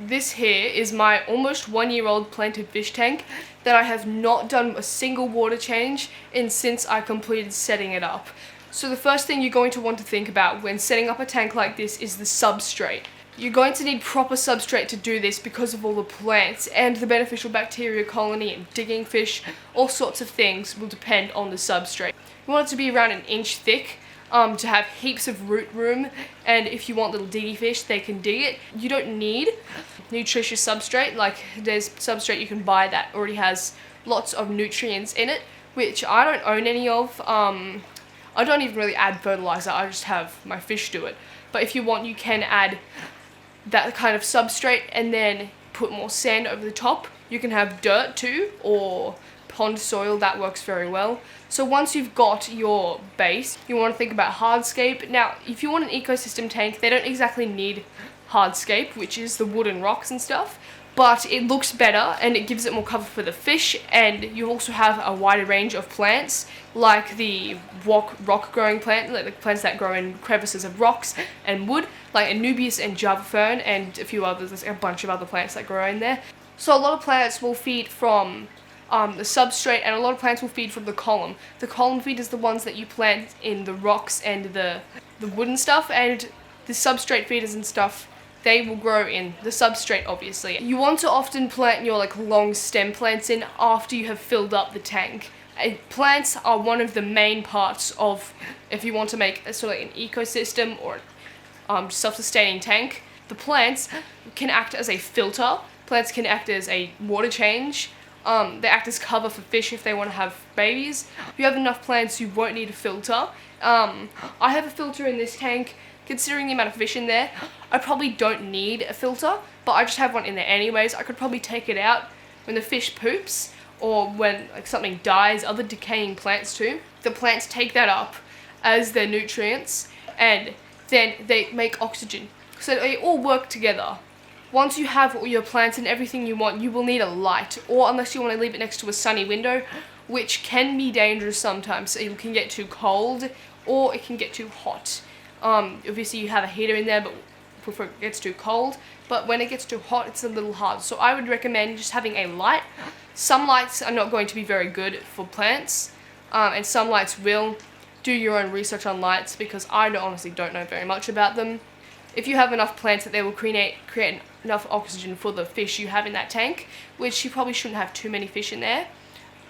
This here is my almost 1-year-old planted fish tank that I have not done a single water change in since I completed setting it up. So the first thing you're going to want to think about when setting up a tank like this is the substrate. You're going to need proper substrate to do this because of all the plants and the beneficial bacteria colony and digging fish. All sorts of things will depend on the substrate. You want it to be around 1 inch thick. To have heaps of root room, and if you want little DD fish, they can dig it. You don't need nutritious substrate, like there's substrate you can buy that already has lots of nutrients in it, which I don't own any of. I don't even really add fertilizer, I just have my fish do it. But if you want, you can add that kind of substrate and then put more sand over the top. You can have dirt too, or pond soil, that works very well. So once you've got your base, you want to think about hardscape. Now, if you want an ecosystem tank, they don't exactly need hardscape, which is the wood and rocks and stuff, but it looks better and it gives it more cover for the fish, and you also have a wider range of plants, like the rock growing plant, like the plants that grow in crevices of rocks and wood, like Anubias and Java fern and a few others. There's a bunch of other plants that grow in there. So a lot of plants will feed from the substrate, and a lot of plants will feed from the column. The column feed is the ones that you plant in the rocks and the wooden stuff, and the substrate feeders and stuff, they will grow in the substrate, obviously. You want to often plant your long stem plants in after you have filled up the tank. Plants are one of the main parts of, if you want to make a sort of an ecosystem or self-sustaining tank. The plants can act as a filter. Plants can act as a water change. They act as cover for fish if they want to have babies. If you have enough plants, you won't need a filter. I have a filter in this tank. Considering the amount of fish in there, I probably don't need a filter, but I just have one in there anyways. I could probably take it out when the fish poops, or when something dies, other decaying plants too. The plants take that up as their nutrients, and then they make oxygen. So they all work together. Once you have all your plants and everything you want, you will need a light, or unless you want to leave it next to a sunny window, which can be dangerous sometimes. So it can get too cold, or it can get too hot. Obviously you have a heater in there, but before it gets too cold, but when it gets too hot, it's a little hard. So I would recommend just having a light. Some lights are not going to be very good for plants, and some lights will. Do your own research on lights, because I honestly don't know very much about them. If you have enough plants that they will create enough oxygen for the fish you have in that tank, which you probably shouldn't have too many fish in there,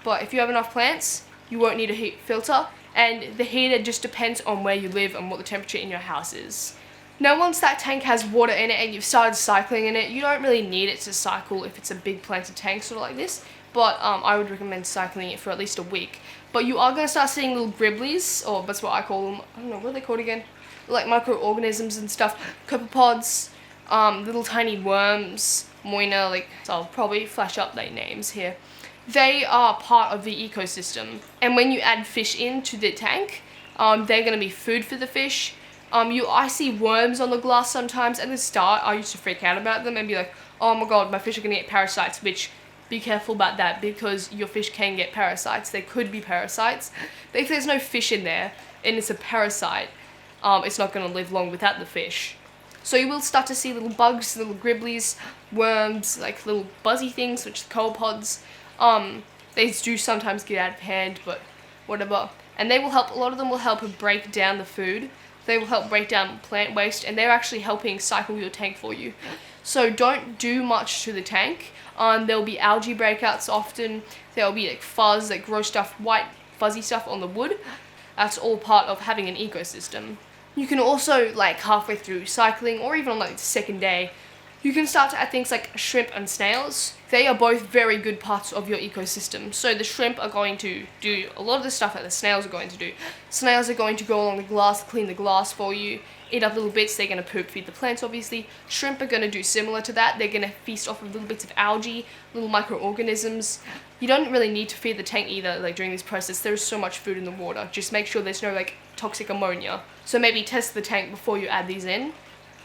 but if you have enough plants, you won't need a heat filter, and the heater just depends on where you live and what the temperature in your house is. Now once that tank has water in it and you've started cycling in it, you don't really need it to cycle if it's a big planted tank sort of like this, but I would recommend cycling it for at least a week. But you are going to start seeing little gribblies, or that's what I call them, I don't know, what are they called again? Like microorganisms and stuff, copepods, little tiny worms, moina, so I'll probably flash up their names here. They are part of the ecosystem, and when you add fish into the tank, they're going to be food for the fish. I see worms on the glass sometimes. At the start, I used to freak out about them and be like, oh my god, my fish are going to get parasites, which, be careful about that, because your fish can get parasites. There could be parasites, but if there's no fish in there, and it's a parasite, it's not going to live long without the fish. So you will start to see little bugs, little gribblies, worms, little buzzy things, which are copepods. They do sometimes get out of hand, but whatever. And they will help, a lot of them will help break down the food. They will help break down plant waste, and they're actually helping cycle your tank for you. So don't do much to the tank. There'll be algae breakouts often. There'll be fuzz, gross stuff, white fuzzy stuff on the wood. That's all part of having an ecosystem. You can also, halfway through cycling, or even on the second day, you can start to add things like shrimp and snails. They are both very good parts of your ecosystem. So the shrimp are going to do a lot of the stuff that the snails are going to do. Snails are going to go along the glass, clean the glass for you, eat up little bits. They're going to poop, feed the plants, obviously. Shrimp are going to do similar to that. They're going to feast off of little bits of algae, little microorganisms. You don't really need to feed the tank either, during this process. There's so much food in the water. Just make sure there's no, toxic ammonia. So maybe test the tank before you add these in.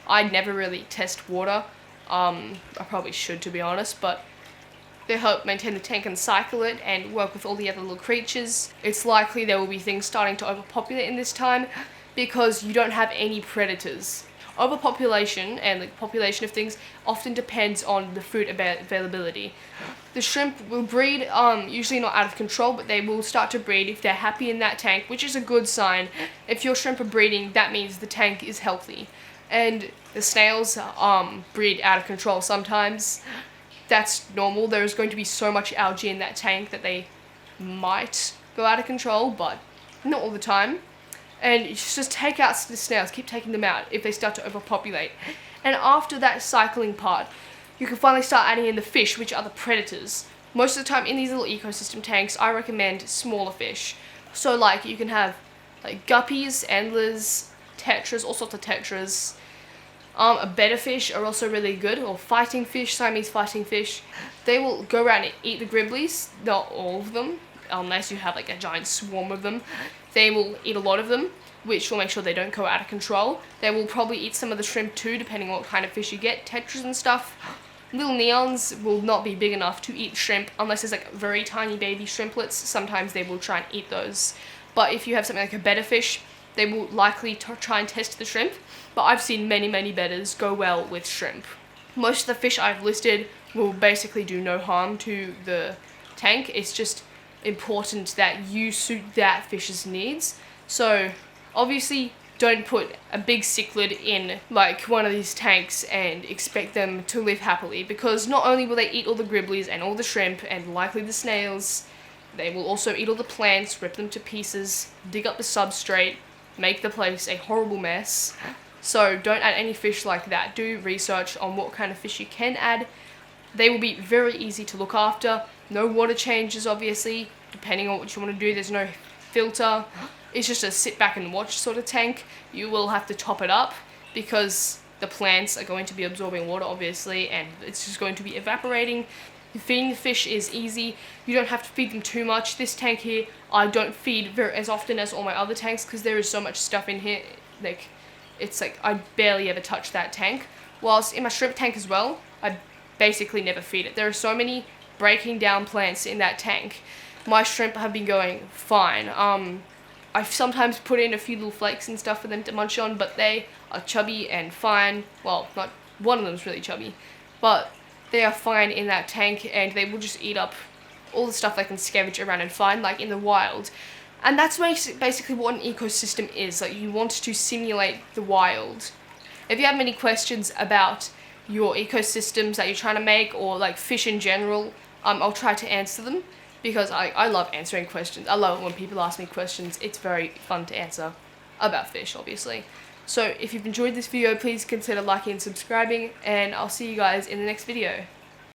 I'd never really test water. I probably should, to be honest, but they help maintain the tank and cycle it and work with all the other little creatures. It's likely there will be things starting to overpopulate in this time because you don't have any predators. overpopulation and the population of things often depends on the food availability. The shrimp will breed, usually not out of control, but they will start to breed if they're happy in that tank, which is a good sign. If your shrimp are breeding, that means the tank is healthy. And the snails breed out of control sometimes. That's normal. There's going to be so much algae in that tank that they might go out of control, but not all the time. And you just take out the snails, keep taking them out if they start to overpopulate. And after that cycling part, you can finally start adding in the fish, which are the predators. Most of the time in these little ecosystem tanks, I recommend smaller fish. So like you can have like guppies, endlers, tetras, all sorts of tetras. A betta fish are also really good, or fighting fish, Siamese fighting fish. They will go around and eat the gribblies, not all of them, unless you have like a giant swarm of them. They will eat a lot of them, which will make sure they don't go out of control. They will probably eat some of the shrimp too, depending on what kind of fish you get, tetras and stuff. Little neons will not be big enough to eat shrimp, unless there's like very tiny baby shrimplets. Sometimes they will try and eat those. But if you have something like a betta fish, they will likely try and test the shrimp, but I've seen many bettas go well with shrimp. Most of the fish I've listed will basically do no harm to the tank. It's just important that you suit that fish's needs. So obviously don't put a big cichlid in like one of these tanks and expect them to live happily, because not only will they eat all the gribblies and all the shrimp and likely the snails, they will also eat all the plants, rip them to pieces, dig up the substrate, make the place a horrible mess. So don't add any fish like that. Do research on what kind of fish you can add. They will be very easy to look after. No water changes, obviously, depending on what you want to do. There's no filter. It's just a sit back and watch sort of tank. You will have to top it up because the plants are going to be absorbing water, obviously, and it's just going to be evaporating. Feeding the fish is easy. You don't have to feed them too much. This tank here, I don't feed as often as all my other tanks because there is so much stuff in here. Like, it's like I barely ever touch that tank. Whilst in my shrimp tank as well, I basically never feed it. There are so many breaking down plants in that tank. My shrimp have been going fine. I've sometimes put in a few little flakes and stuff for them to munch on, but they are chubby and fine. Well, not one of them's really chubby, but they are fine in that tank, and they will just eat up all the stuff they can scavenge around and find, like in the wild. And that's basically what an ecosystem is. Like, you want to simulate the wild. If you have any questions about your ecosystems that you're trying to make, or like fish in general, I'll try to answer them, because I love answering questions. I love it when people ask me questions. It's very fun to answer about fish, obviously. So if you've enjoyed this video, please consider liking and subscribing, and I'll see you guys in the next video.